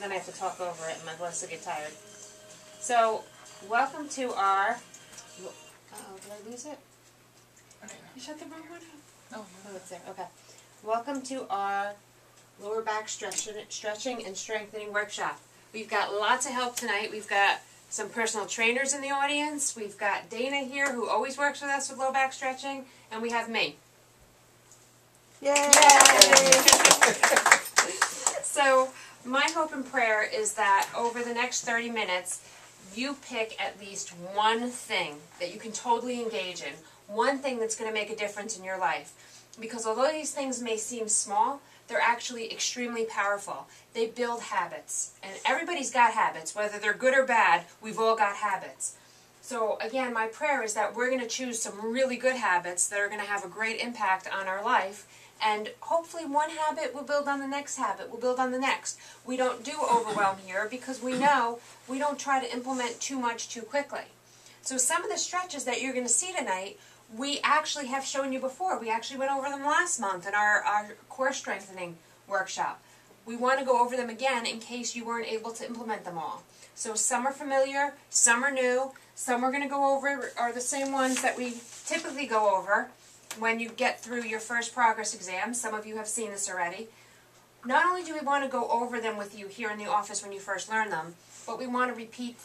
and then I have to talk over it, and my voice will get tired. So, welcome to our... Uh-oh, did I lose it? You shut the wrong one off. Oh, it's there. Okay. Welcome to our lower back stretching and strengthening workshop. We've got lots of help tonight. We've got some personal trainers in the audience. We've got Dana here, who always works with us with low back stretching, and we have me. Yay! So, my hope and prayer is that over the next 30 minutes, you pick at least one thing that you can totally engage in, one thing that's going to make a difference in your life. Because although these things may seem small, they're actually extremely powerful. They build habits. And everybody's got habits. Whether they're good or bad, we've all got habits. So again, my prayer is that we're going to choose some really good habits that are going to have a great impact on our life. And hopefully one habit will build on the next habit, will build on the next. We don't do overwhelm here because we know we don't try to implement too much too quickly. So some of the stretches that you're going to see tonight, we actually have shown you before. We actually went over them last month in our core strengthening workshop. We want to go over them again in case you weren't able to implement them all. So some are familiar, some are new, some we're going to go over are the same ones that we typically go over when you get through your first progress exam. Some of you have seen this already. Not only do we want to go over them with you here in the office when you first learn them, but we want to repeat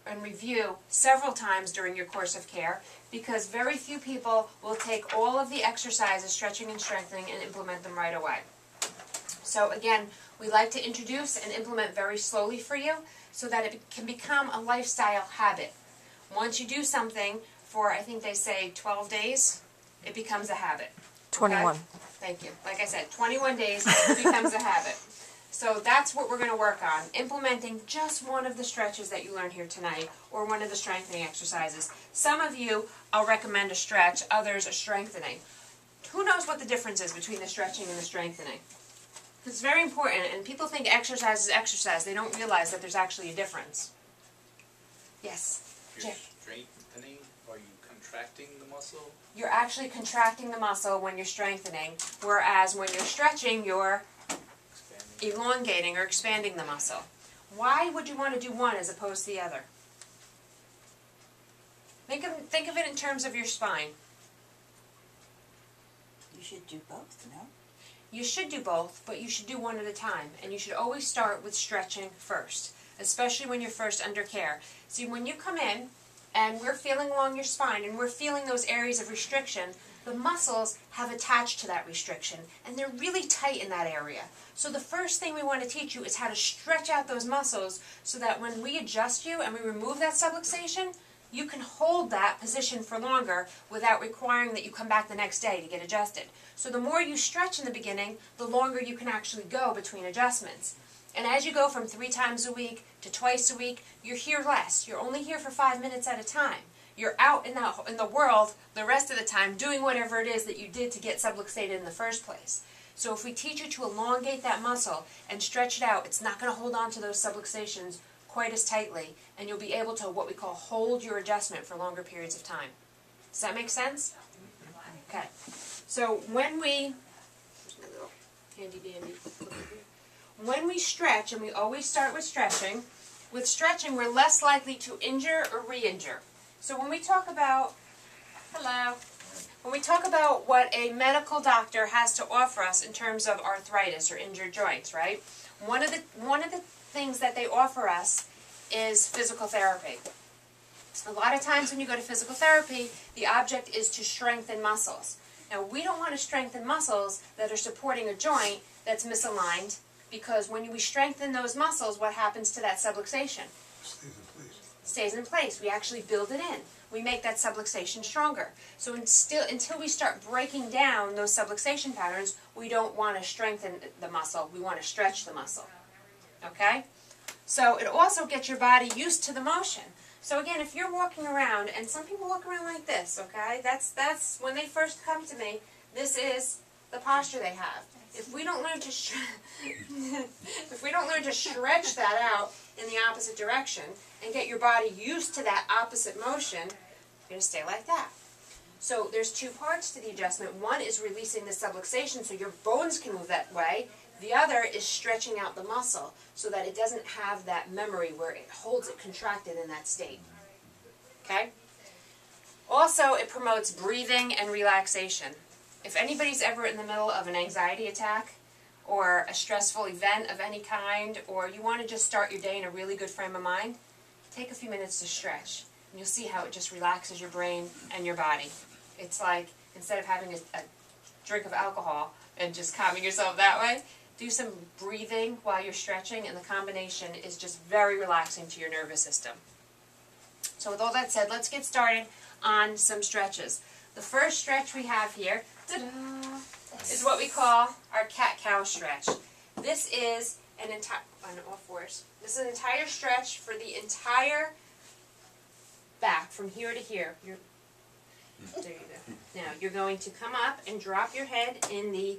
and review several times during your course of care, because very few people will take all of the exercises, stretching and strengthening, and implement them right away. So again, we like to introduce and implement very slowly for you so that it can become a lifestyle habit. Once you do something for, I think they say 12 days, it becomes a habit. 21. Okay? Thank you. Like I said, 21 days, it becomes a habit. So that's what we're going to work on, implementing just one of the stretches that you learned here tonight, or one of the strengthening exercises. Some of you, I'll recommend a stretch, others a strengthening. Who knows what the difference is between the stretching and the strengthening? It's very important, and people think exercise is exercise. They don't realize that there's actually a difference. Yes? You're strengthening, are you contracting the muscle? You're actually contracting the muscle when you're strengthening, whereas when you're stretching, you're elongating or expanding the muscle. Why would you want to do one as opposed to the other? Think of it in terms of your spine. You should do both, no? You should do both, but you should do one at a time. And you should always start with stretching first, especially when you're first under care. See, when you come in and we're feeling along your spine and we're feeling those areas of restriction, the muscles have attached to that restriction, and they're really tight in that area. So the first thing we want to teach you is how to stretch out those muscles so that when we adjust you and we remove that subluxation, you can hold that position for longer without requiring that you come back the next day to get adjusted. So the more you stretch in the beginning, the longer you can actually go between adjustments. And as you go from 3 times a week to twice a week, you're here less. You're only here for 5 minutes at a time. You're out in the world the rest of the time doing whatever it is that you did to get subluxated in the first place. So if we teach you to elongate that muscle and stretch it out, it's not going to hold on to those subluxations quite as tightly, and you'll be able to, what we call, hold your adjustment for longer periods of time. Does that make sense? Okay. So when we, handy dandy, when we stretch, and we always start with stretching we're less likely to injure or re-injure. So when we talk about, when we talk about what a medical doctor has to offer us in terms of arthritis or injured joints, right? One of the things that they offer us is physical therapy. A lot of times when you go to physical therapy, the object is to strengthen muscles. Now, we don't want to strengthen muscles that are supporting a joint that's misaligned, because when we strengthen those muscles, what happens to that subluxation? Stays in place. We actually build it in. We make that subluxation stronger. So until we start breaking down those subluxation patterns, we don't want to strengthen the muscle. We want to stretch the muscle. Okay? So it also gets your body used to the motion. So again, if you're walking around, and some people walk around like this, okay? That's when they first come to me, this is the posture they have. If we don't learn to stretch that out in the opposite direction and get your body used to that opposite motion, you're going to stay like that. So there's 2 parts to the adjustment. One is releasing the subluxation so your bones can move that way. The other is stretching out the muscle so that it doesn't have that memory where it holds it contracted in that state. Okay? Also, it promotes breathing and relaxation. If anybody's ever in the middle of an anxiety attack or a stressful event of any kind, or you want to just start your day in a really good frame of mind, take a few minutes to stretch. And you'll see how it just relaxes your brain and your body. It's like, instead of having a drink of alcohol and just calming yourself that way, do some breathing while you're stretching, and the combination is just very relaxing to your nervous system. So with all that said, let's get started on some stretches. The first stretch we have here is what we call our cat-cow stretch. This is an entire, on all fours, this is an entire stretch for the entire back, from here to here. There you go. Now, you're going to come up and drop your head in the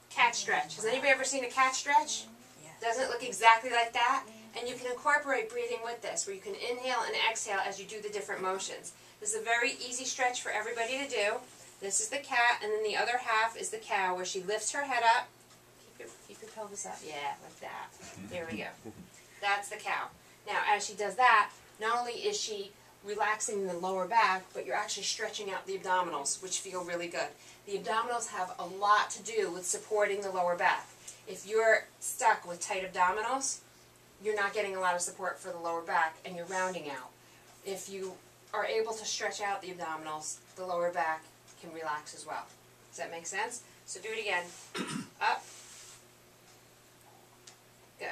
cat stretch. Has anybody ever seen a cat stretch? Yes. Doesn't it look exactly like that? And you can incorporate breathing with this, where you can inhale and exhale as you do the different motions. This is a very easy stretch for everybody to do. This is the cat, and then the other half is the cow, where she lifts her head up. Keep your pelvis up. Yeah, like that. There we go. That's the cow. Now, as she does that, not only is she relaxing the lower back, but you're actually stretching out the abdominals, which feel really good. The abdominals have a lot to do with supporting the lower back. If you're stuck with tight abdominals, you're not getting a lot of support for the lower back, and you're rounding out. If you are able to stretch out the abdominals, the lower back can relax as well. Does that make sense? So do it again. Up. Good.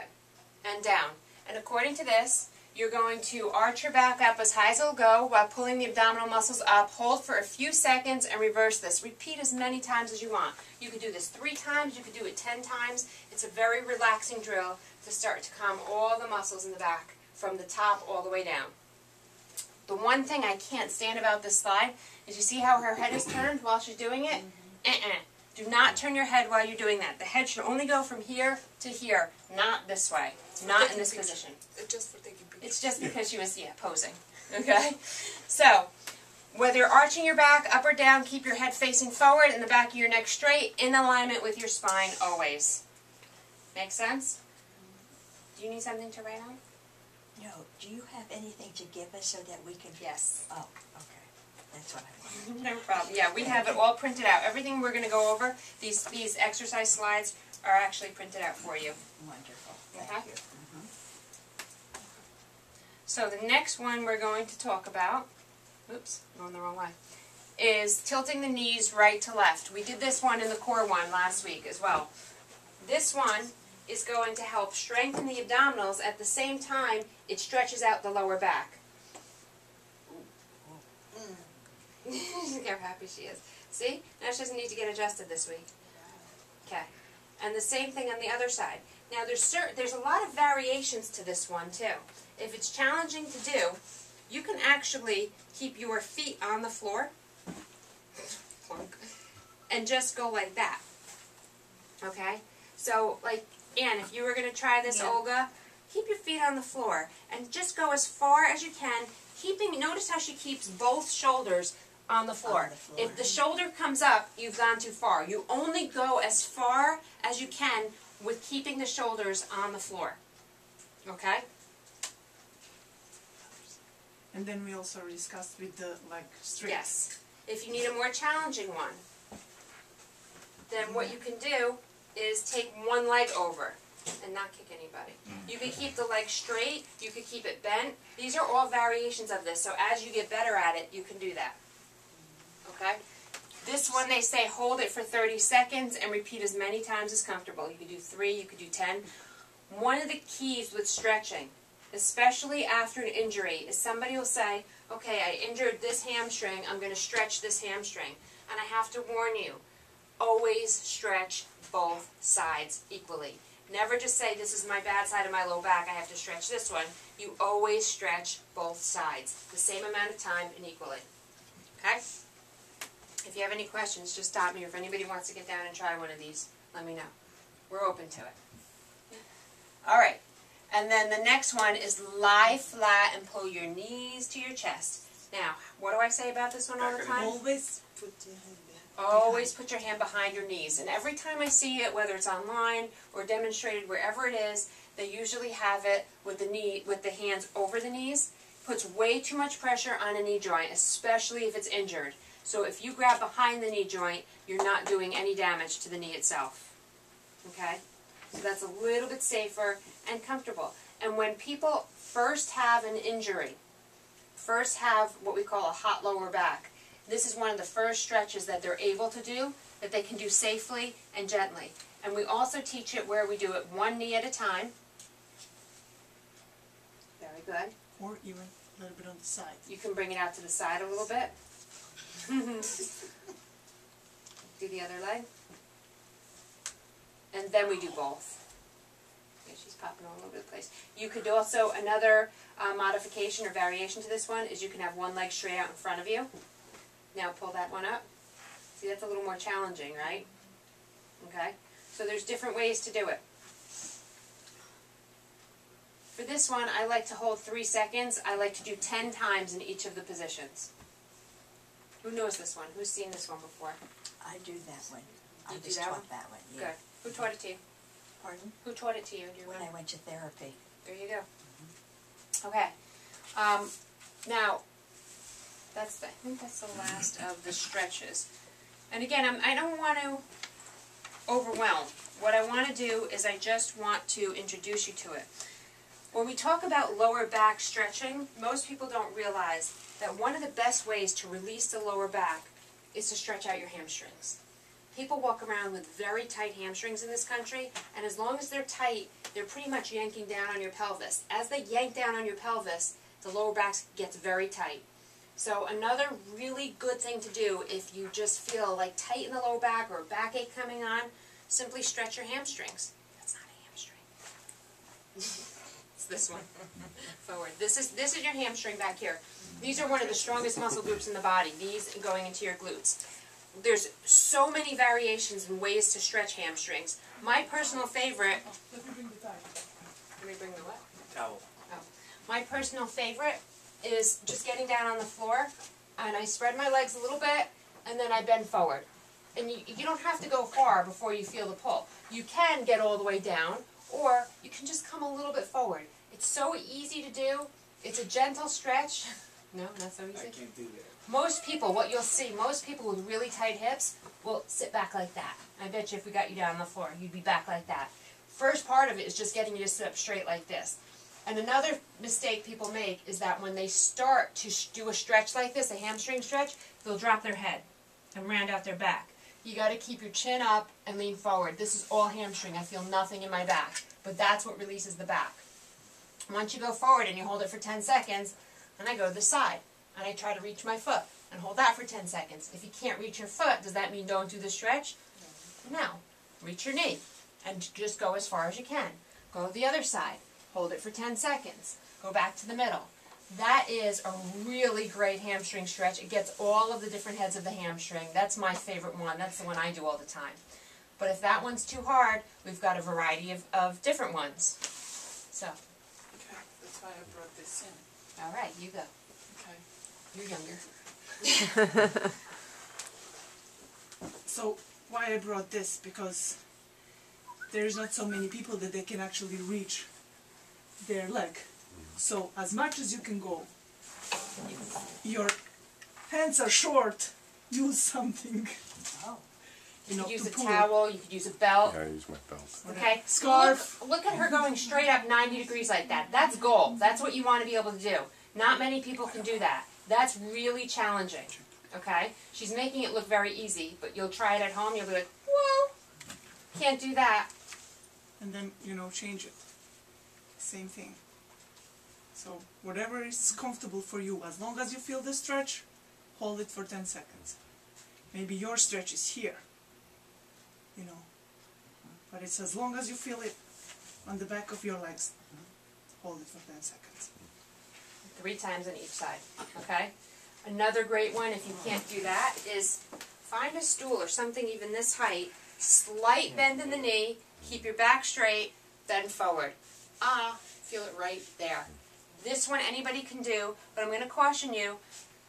And down. And according to this, you're going to arch your back up as high as it'll go while pulling the abdominal muscles up. Hold for a few seconds and reverse this. Repeat as many times as you want. You could do this 3 times. You could do it 10 times. It's a very relaxing drill to start to calm all the muscles in the back from the top all the way down. The one thing I can't stand about this slide is, you see how her head is turned while she's doing it? Do not turn your head while you're doing that. The head should only go from here to here, not this way, not in this position. It's just for taking pictures. It's just because she was, posing. Okay? So, whether you're arching your back up or down, keep your head facing forward and the back of your neck straight, in alignment with your spine always. Make sense? Do you need something to write on? No, do you have anything to give us so that we can... Yes. Oh, okay. That's what I wanted. No problem. Yeah, we have it all printed out. Everything we're going to go over, these exercise slides, are actually printed out for you. Wonderful. Okay. Thank you. So the next one we're going to talk about, oops, going the wrong way, is tilting the knees right to left. We did this one in the core one last week as well. This one is going to help strengthen the abdominals. At the same time, it stretches out the lower back. Look how happy she is. See? Now she doesn't need to get adjusted this week. Okay. And the same thing on the other side. Now there's a lot of variations to this one too. If it's challenging to do, you can actually keep your feet on the floor and just go like that. Okay? So, like, Anne, if you were going to try this, Olga, keep your feet on the floor and just go as far as you can, notice how she keeps both shoulders on the floor. If the shoulder comes up, you've gone too far. You only go as far as you can with keeping the shoulders on the floor. Okay? And then we also discussed with the straight. Yes. If you need a more challenging one, then what you can do is take one leg over and not kick anybody. You could keep the leg straight, you could keep it bent. These are all variations of this, so as you get better at it, you can do that. Okay? This one, they say hold it for 30 seconds and repeat as many times as comfortable. You could do 3, you could do 10. One of the keys with stretching, especially after an injury, is somebody will say, okay, I injured this hamstring, I'm going to stretch this hamstring. And I have to warn you, always stretch both sides equally. Never just say, this is my bad side of my low back, I have to stretch this one. You always stretch both sides, the same amount of time and equally. Okay? If you have any questions, just stop me. Or if anybody wants to get down and try one of these, let me know. We're open to it. All right. And then the next one is lie flat and pull your knees to your chest. Now, what do I say about this one all the time? Always put your head back. Always put your hand behind your knees. And every time I see it, whether it's online or demonstrated, wherever it is, they usually have it with the hands over the knees. Puts way too much pressure on a knee joint, especially if it's injured. So if you grab behind the knee joint, you're not doing any damage to the knee itself. Okay? So that's a little bit safer and comfortable. And when people first have an injury, first have what we call a hot lower back, this is one of the first stretches that they're able to do, that they can do safely and gently. And we also teach it where we do it one knee at a time. Very good. Or even a little bit on the side. You can bring it out to the side a little bit. Do the other leg. And then we do both. Okay, she's popping all over the place. You could also, another modification or variation to this one is you can have one leg straight out in front of you. Now pull that one up. See, that's a little more challenging, right? Okay? So there's different ways to do it. For this one, I like to hold 3 seconds. I like to do 10 times in each of the positions. Who knows this one? Who's seen this one before? I do that one. I You do was that taught one? that one, yeah. Good. Who taught it to you? Pardon? Who taught it to you? Do you When remember? I went to therapy. There you go. Okay. Now, I think that's the last of the stretches. And again, I don't want to overwhelm. What I want to do is I just want to introduce you to it. When we talk about lower back stretching, most people don't realize that one of the best ways to release the lower back is to stretch out your hamstrings. People walk around with very tight hamstrings in this country, and as long as they're tight, they're pretty much yanking down on your pelvis. As they yank down on your pelvis, the lower back gets very tight. So another really good thing to do if you just feel like tight in the lower back or a backache coming on, simply stretch your hamstrings. That's not a hamstring. It's this one. Forward. This is your hamstring back here. These are one of the strongest muscle groups in the body, these going into your glutes. There's so many variations and ways to stretch hamstrings. My personal favorite... Let me bring the towel. Let me bring the what? Towel. Oh. My personal favorite is just getting down on the floor, and I spread my legs a little bit, and then I bend forward. And you don't have to go far before you feel the pull. You can get all the way down, or you can just come a little bit forward. It's so easy to do. It's a gentle stretch. No, not so I easy. can't do that. Most people, what you'll see, most people with really tight hips will sit back like that. I bet you if we got you down on the floor, you'd be back like that. First part of it is just getting you to sit up straight like this. And another mistake people make is that when they start to do a stretch like this, a hamstring stretch, they'll drop their head and round out their back. You got to keep your chin up and lean forward. This is all hamstring. I feel nothing in my back. But that's what releases the back. Once you go forward and you hold it for 10 seconds, and I go to the side, and I try to reach my foot, and hold that for 10 seconds. If you can't reach your foot, does that mean don't do the stretch? No. Reach your knee, and just go as far as you can. Go to the other side. Hold it for 10 seconds. Go back to the middle. That is a really great hamstring stretch. It gets all of the different heads of the hamstring. That's my favorite one. That's the one I do all the time. But if that one's too hard, we've got a variety of different ones. So, Okay, that's why I brought this in. all right, you go. Okay. You're younger. So why I brought this, because there's not so many people that they can actually reach their leg. So as much as you can go, if your hands are short, use something, Oh. you know, You could to use a pull. towel, you could use a belt. Yeah, I use my belt. Okay? Scarf. Look at her going straight up 90 degrees like that. That's goal. That's what you want to be able to do. Not many people can do that. That's really challenging. Okay? She's making it look very easy, but you'll try it at home, you'll be like, whoa, can't do that. And then, you know, change it. Same thing. So whatever is comfortable for you, as long as you feel the stretch, hold it for 10 seconds. Maybe your stretch is here, you know, but it's as long as you feel it on the back of your legs, hold it for 10 seconds. 3 times on each side. Okay? Another great one, if you can't do that, is find a stool or something even this height, slight bend in the knee, keep your back straight, bend forward. Feel it right there. This one anybody can do, but I'm going to caution you,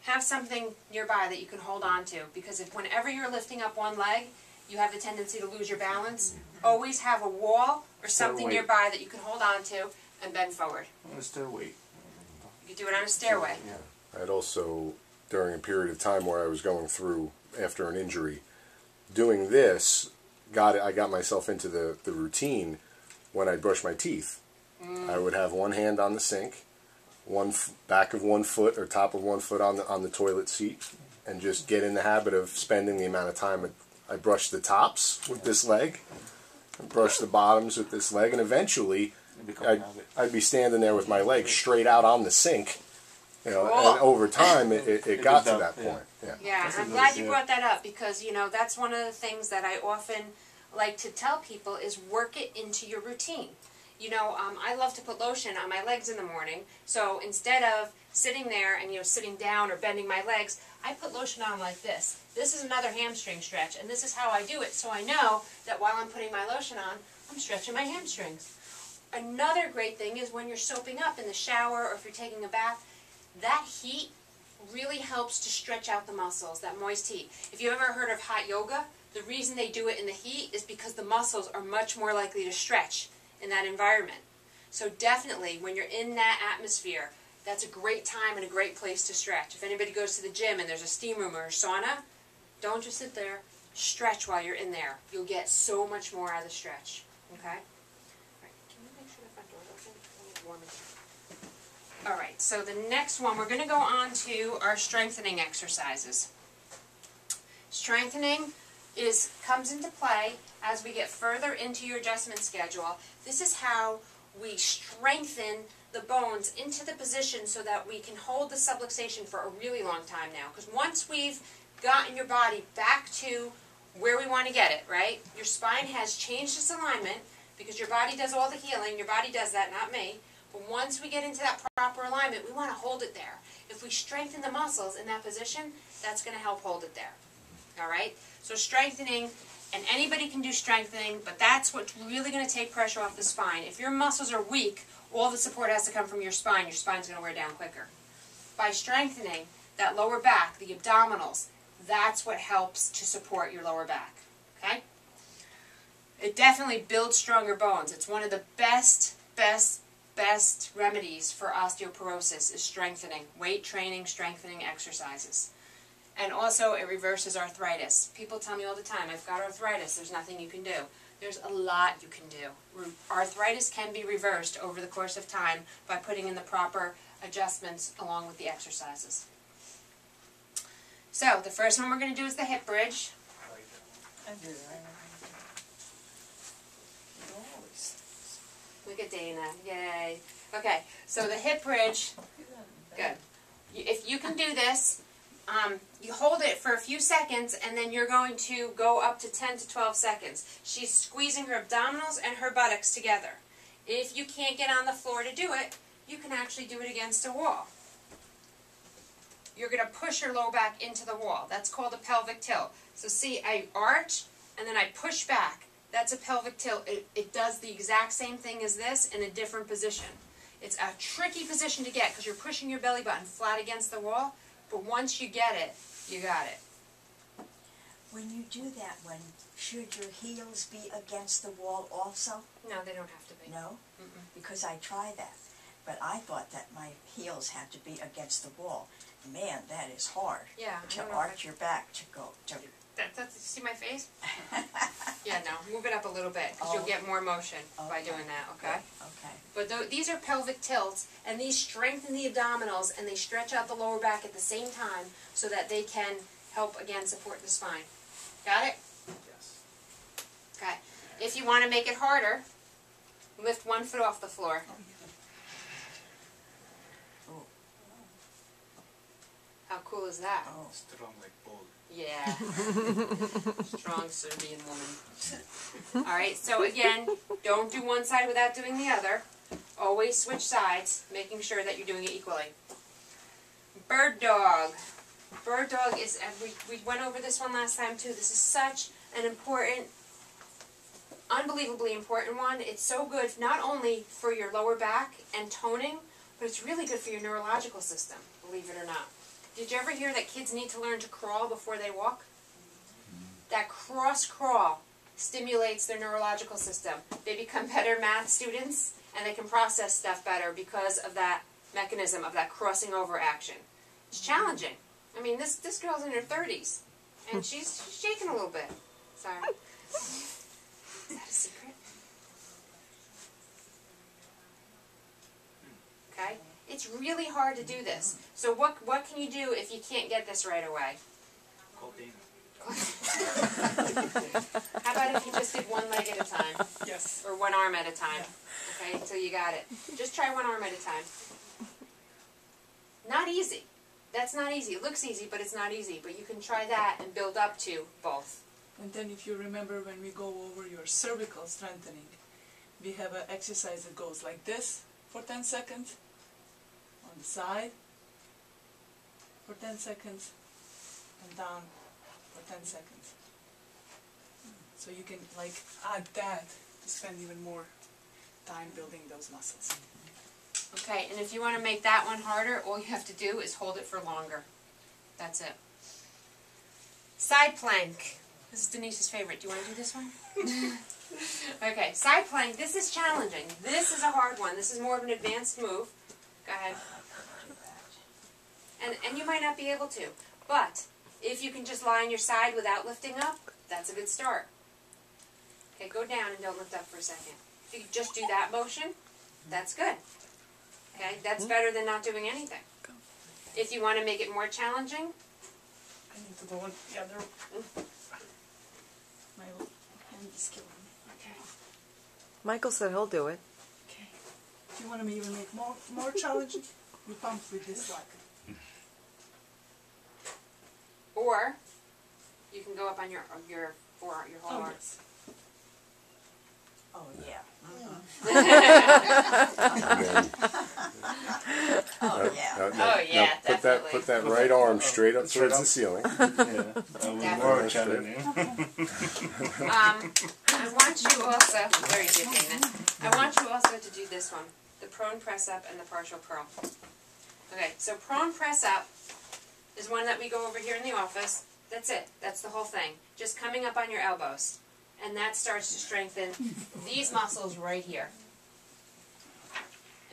have something nearby that you can hold on to, because if whenever you're lifting up one leg, you have the tendency to lose your balance. Always have a wall or something Stairway. nearby that you can hold on to and bend forward. On a stairway. You can do it on a stairway. Yeah. I'd also, during a period of time where I was going through after an injury, doing this, I got myself into the routine when I brush my teeth. I would have one hand on the sink, back of one foot or top of one foot on the toilet seat, and just get in the habit of spending the amount of time I brush the tops with this leg, and brush the bottoms with this leg, and eventually I'd be standing there with my legs straight out on the sink. You know, Cool. and over time it got to that point. Yeah. Yeah, That's I'm a glad nice, you yeah. brought that up, because, you know, that's one of the things that I often like to tell people is work it into your routine. You know, I love to put lotion on my legs in the morning, so instead of sitting there and, you know, sitting down or bending my legs, I put lotion on like this. This is another hamstring stretch, and this is how I do it, so I know that while I'm putting my lotion on, I'm stretching my hamstrings. Another great thing is when you're soaping up in the shower or if you're taking a bath, that heat really helps to stretch out the muscles, that moist heat. If you've ever heard of hot yoga, the reason they do it in the heat is because the muscles are much more likely to stretch in that environment. So definitely, when you're in that atmosphere, that's a great time and a great place to stretch. If anybody goes to the gym and there's a steam room or a sauna, don't just sit there, stretch while you're in there. You'll get so much more out of the stretch, okay? All right, can you make sure the front door's open? I need to warm it. All right, so the next one, we're going to go on to our strengthening exercises. Strengthening comes into play as we get further into your adjustment schedule. This is how we strengthen the bones into the position so that we can hold the subluxation for a really long time now. Because once we've gotten your body back to where we want to get it, right? Your spine has changed its alignment because your body does all the healing. Your body does that, not me. But once we get into that proper alignment, we want to hold it there. If we strengthen the muscles in that position, that's going to help hold it there. All right? So strengthening, and anybody can do strengthening, but that's what's really going to take pressure off the spine. If your muscles are weak, all the support has to come from your spine. Your spine's going to wear down quicker. By strengthening that lower back, the abdominals, that's what helps to support your lower back. Okay? It definitely builds stronger bones. It's one of the best remedies for osteoporosis is strengthening. Weight training, strengthening exercises. And also, it reverses arthritis. People tell me all the time, I've got arthritis, there's nothing you can do. There's a lot you can do. Arthritis can be reversed over the course of time by putting in the proper adjustments along with the exercises. So, the first one we're going to do is the hip bridge. Look at Dana, yay. Okay, so the hip bridge, good. If you can do this, you hold it for a few seconds, and then you're going to go up to 10 to 12 seconds. She's squeezing her abdominals and her buttocks together. If you can't get on the floor to do it, you can actually do it against a wall. You're going to push your lower back into the wall. That's called a pelvic tilt. So see, I arch, and then I push back. That's a pelvic tilt. It does the exact same thing as this in a different position. It's a tricky position to get because you're pushing your belly button flat against the wall. But once you get it, you got it. When you do that one, should your heels be against the wall also? No, they don't have to be. No? Mm-mm. Because I tried that. But I thought that my heels had to be against the wall. Man, that is hard. Yeah. I To don't know arch your back to go to. That's, see my face? Yeah, no. Move it up a little bit because you'll Oh. get more motion by Okay. doing that, okay? Okay. But these are pelvic tilts, and these strengthen the abdominals, and they stretch out the lower back at the same time so that they can help, again, support the spine. Got it? Yes. Okay. If you want to make it harder, lift one foot off the floor. Oh. How cool is that? Oh. Strong like bull. Yeah. Strong Serbian woman. Alright, so again, don't do one side without doing the other. Always switch sides, making sure that you're doing it equally. Bird dog. Bird dog is, we went over this one last time too. This is such an important, unbelievably important one. It's so good not only for your lower back and toning, but it's really good for your neurological system, believe it or not. Did you ever hear that kids need to learn to crawl before they walk? That cross crawl stimulates their neurological system. They become better math students, and they can process stuff better because of that mechanism of that crossing over action. It's challenging. I mean, this girl's in her 30s, and she's shaking a little bit. Sorry. Is that a secret? Okay? It's really hard to do this. So what can you do if you can't get this right away? Call Dana. How about if you just did one leg at a time? Yes. Or one arm at a time? Okay, until you got it. Just try one arm at a time. Not easy. That's not easy. It looks easy, but it's not easy. But you can try that and build up to both. And then if you remember when we go over your cervical strengthening, we have an exercise that goes like this for 10 seconds, on the side for 10 seconds, and down for 10 seconds. So you can like add that to spend even more time building those muscles. Okay, and if you want to make that one harder, all you have to do is hold it for longer. That's it. Side plank. This is Denise's favorite. Do you want to do this one? Okay, side plank. This is challenging. This is a hard one. This is more of an advanced move. Go ahead. And you might not be able to. But if you can just lie on your side without lifting up, that's a good start. Okay, go down and don't lift up for a second. If you can just do that motion, that's good. Okay, that's better than not doing anything. If you want to make it more challenging, I need to go on the other. My hand is killing me. Okay. Michael said he'll do it. Okay. If you want to even make more challenging, you pump with this leg. or you can go up on your forearm, your whole Oh, arm. yes. Oh, yeah. Now, yeah. now, Oh, yeah, put definitely. put that right arm straight up Straight towards up. the ceiling. Yeah, that was more challenging. I want you also, very good, Dana. I want you also to do this one, the prone press up and the partial curl. Okay, so prone press up is one that we go over here in the office. That's it. That's the whole thing. Just coming up on your elbows. And that starts to strengthen these muscles right here.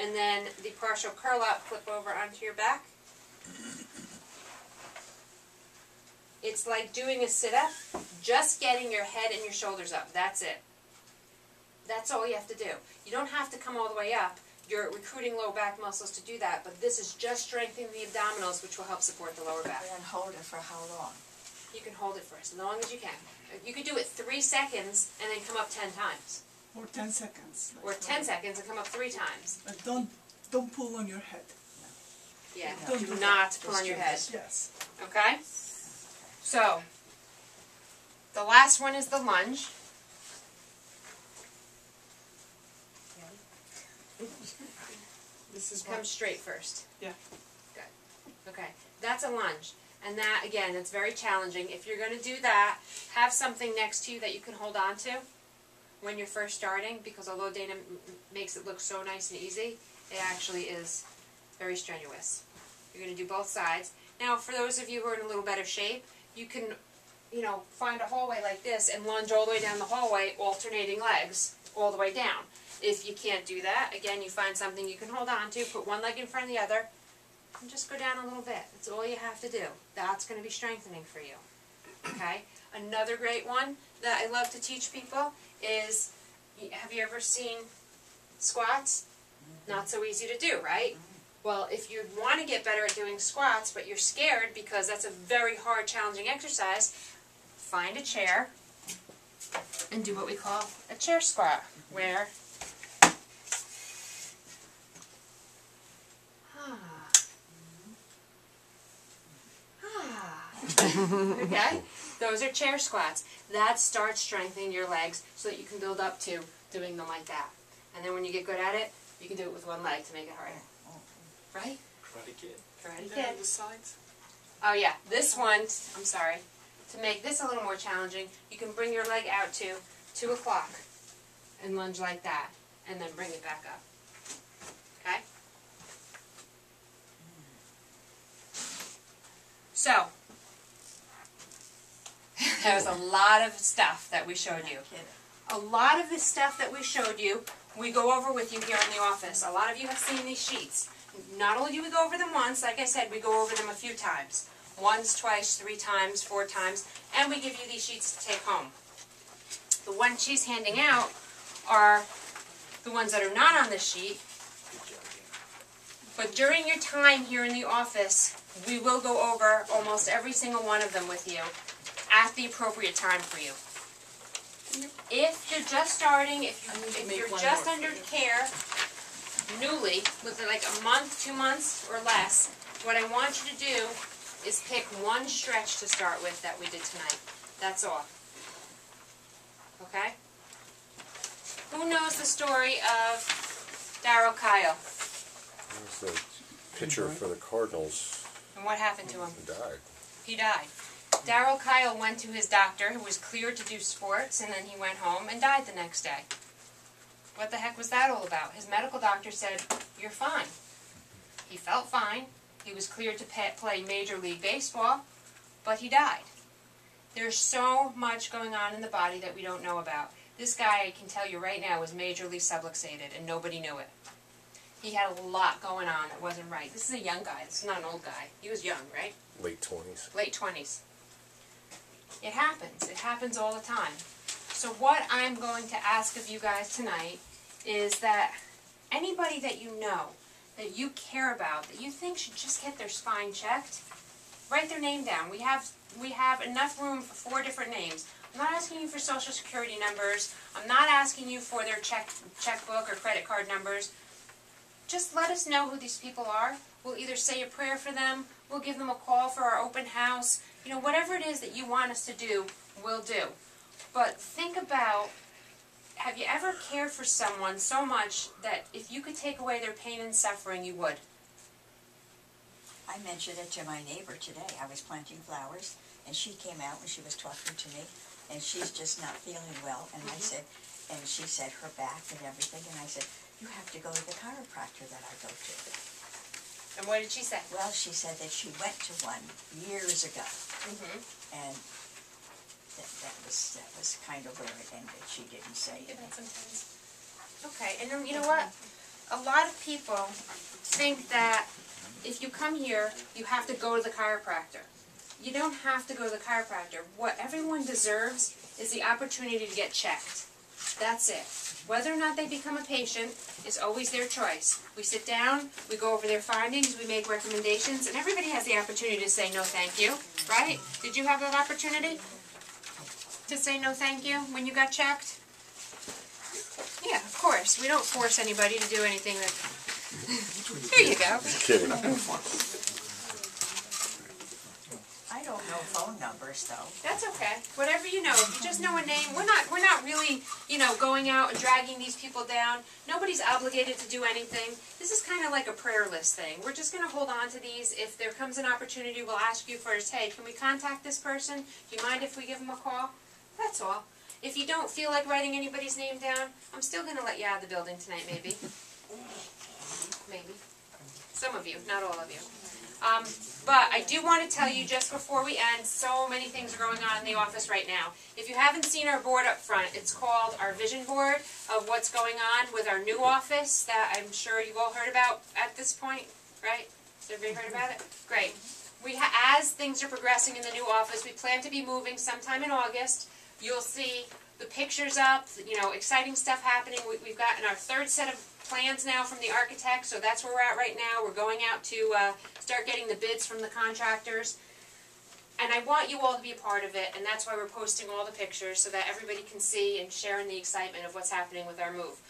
And then the partial curl up, flip over onto your back. It's like doing a sit-up, just getting your head and your shoulders up. That's it. That's all you have to do. You don't have to come all the way up. You're recruiting low back muscles to do that, but this is just strengthening the abdominals, which will help support the lower back. And hold it for how long? You can hold it for as long as you can. You could do it 3 seconds and then come up 10 times. Or 10 seconds. Or 10 seconds and come up 3 times. But don't pull on your head. Yeah, Don't do do not that. pull on your head. Yes. Okay? So, the last one is the lunge. This is Come what. straight first. Yeah. Good. Okay, that's a lunge. And that, again, it's very challenging. If you're going to do that, have something next to you that you can hold on to when you're first starting, because although Dana makes it look so nice and easy, it actually is very strenuous. You're going to do both sides. Now, for those of you who are in a little better shape, you can, find a hallway like this and lunge all the way down the hallway, alternating legs all the way down. If you can't do that, again, you find something you can hold on to, put one leg in front of the other, and just go down a little bit. That's all you have to do. That's going to be strengthening for you. Okay? Another great one that I love to teach people is, have you ever seen squats? Not so easy to do, right? Well, if you want to get better at doing squats, but you're scared because that's a very hard, challenging exercise, find a chair and do what we call a chair squat, where okay? Those are chair squats. That starts strengthening your legs so that you can build up to doing them like that. And then when you get good at it, you can do it with one leg to make it harder. Right? Karate Kid. Karate Then Kid. on the sides. Oh yeah, this one, I'm sorry. To make this a little more challenging, you can bring your leg out to 2 o'clock and lunge like that, and then bring it back up. Okay? So, that was a lot of stuff that we showed you. Kidding. A lot of this stuff that we showed you, we go over with you here in the office. A lot of you have seen these sheets. Not only do we go over them once, like I said, we go over them a few times. Once, twice, 3 times, 4 times, and we give you these sheets to take home. The ones she's handing out are the ones that are not on the sheet. But during your time here in the office, we will go over almost every single one of them with you at the appropriate time for you. If you're just starting, if you're just under care, newly, with like a month, 2 months, or less, what I want you to do is pick one stretch to start with that we did tonight. That's all. Okay? Who knows the story of Darryl Kyle? He's the pitcher for the Cardinals. And what happened to him? He died. He died. Darryl Kyle went to his doctor, who was cleared to do sports, and then he went home and died the next day. What the heck was that all about? His medical doctor said, "You're fine." He felt fine. He was cleared to play Major League Baseball, but he died. There's so much going on in the body that we don't know about. This guy, I can tell you right now, was majorly subluxated, and nobody knew it. He had a lot going on that wasn't right. This is a young guy. This is not an old guy. He was young, right? Late 20s. Late 20s. It happens. It happens all the time. So what I'm going to ask of you guys tonight is that anybody that you know, that you care about, that you think should just get their spine checked, write their name down. We have enough room for 4 different names. I'm not asking you for social security numbers. I'm not asking you for their checkbook or credit card numbers. Just let us know who these people are. We'll either say a prayer for them, we'll give them a call for our open house. You know, whatever it is that you want us to do, we'll do. But think about, have you ever cared for someone so much that if you could take away their pain and suffering, you would? I mentioned it to my neighbor today. I was planting flowers, and she came out and she was talking to me, and she's just not feeling well. And I said, and she said her back and everything, and I said, "You have to go to the chiropractor that I go to." And what did she say? Well, she said that she went to one years ago, and that was kind of where it ended. She didn't say Give that anything. sometimes. Okay, and then you know what? A lot of people think that if you come here, you have to go to the chiropractor. You don't have to go to the chiropractor. What everyone deserves is the opportunity to get checked. That's it. Whether or not they become a patient is always their choice. We sit down, we go over their findings, we make recommendations, and everybody has the opportunity to say no thank you, right? Did you have that opportunity to say no thank you when you got checked? Yeah, of course. We don't force anybody to do anything that... There you go. Kidding. I don't know phone numbers though. That's okay. Whatever you know. If you just know a name, we're not really, going out and dragging these people down. Nobody's obligated to do anything. This is kind of like a prayer list thing. We're just going to hold on to these. If there comes an opportunity, we'll ask you first, "Hey, can we contact this person? Do you mind if we give them a call?" That's all. If you don't feel like writing anybody's name down, I'm still going to let you out of the building tonight, maybe. Maybe. Some of you, not all of you. But I do want to tell you just before we end, so many things are going on in the office right now. If you haven't seen our board up front, it's called our vision board of what's going on with our new office that I'm sure you've all heard about at this point, right? Has everybody heard about it? Great. As things are progressing in the new office, we plan to be moving sometime in August. You'll see the pictures up, exciting stuff happening. We've gotten our 3rd set of plans now from the architect, so that's where we're at right now. We're going out to start getting the bids from the contractors. And I want you all to be a part of it, and that's why we're posting all the pictures so that everybody can see and share in the excitement of what's happening with our move.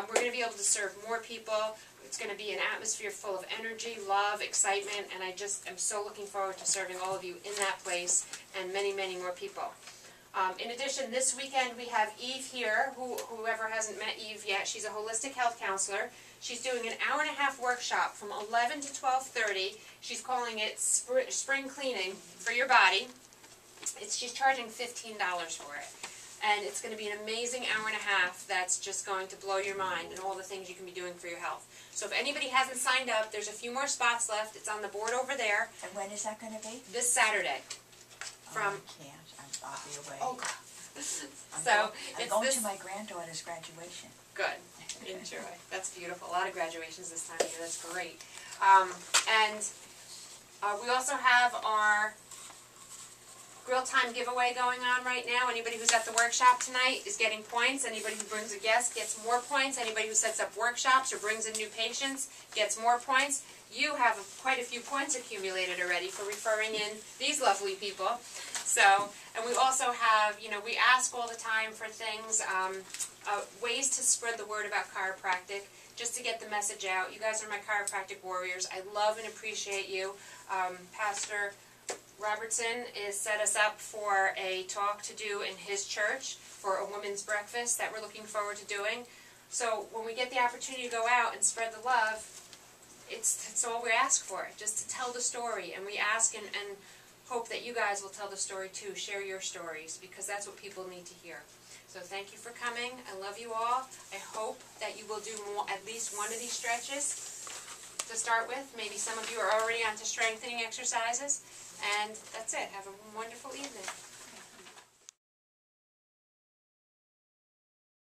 We're going to be able to serve more people. It's going to be an atmosphere full of energy, love, excitement, and I just am so looking forward to serving all of you in that place and many, many more people. In addition, this weekend we have Eve here, whoever hasn't met Eve yet, she's a holistic health counselor. She's doing an hour-and-a-half workshop from 11 to 12:30. She's calling it spring cleaning for your body. She's charging $15 for it. And it's going to be an amazing hour and a half that's just going to blow your mind and all the things you can be doing for your health. So if anybody hasn't signed up, there's a few more spots left. It's on the board over there And when is that going to be? this Saturday. From I can't. I'll be away. oh god. I'm So I'm it's going this to my granddaughter's graduation. good. Enjoy. That's beautiful. A lot of graduations this time of year. That's great. And we also have our Grill Time giveaway going on right now. Anybody who's at the workshop tonight is getting points. Anybody who brings a guest gets more points. Anybody who sets up workshops or brings in new patients gets more points. You have quite a few points accumulated already for referring in these lovely people. So, and we also have, we ask all the time for things, ways to spread the word about chiropractic, just to get the message out. You guys are my chiropractic warriors. I love and appreciate you. Pastor Robertson is set us up for a talk to do in his church for a women's breakfast that we're looking forward to doing. So when we get the opportunity to go out and spread the love, it's all we ask for, just to tell the story. And we ask and hope that you guys will tell the story too. Share your stories, because that's what people need to hear. So thank you for coming. I love you all. I hope that you will do at least one of these stretches to start with. Maybe some of you are already onto strengthening exercises. And that's it. Have a wonderful evening.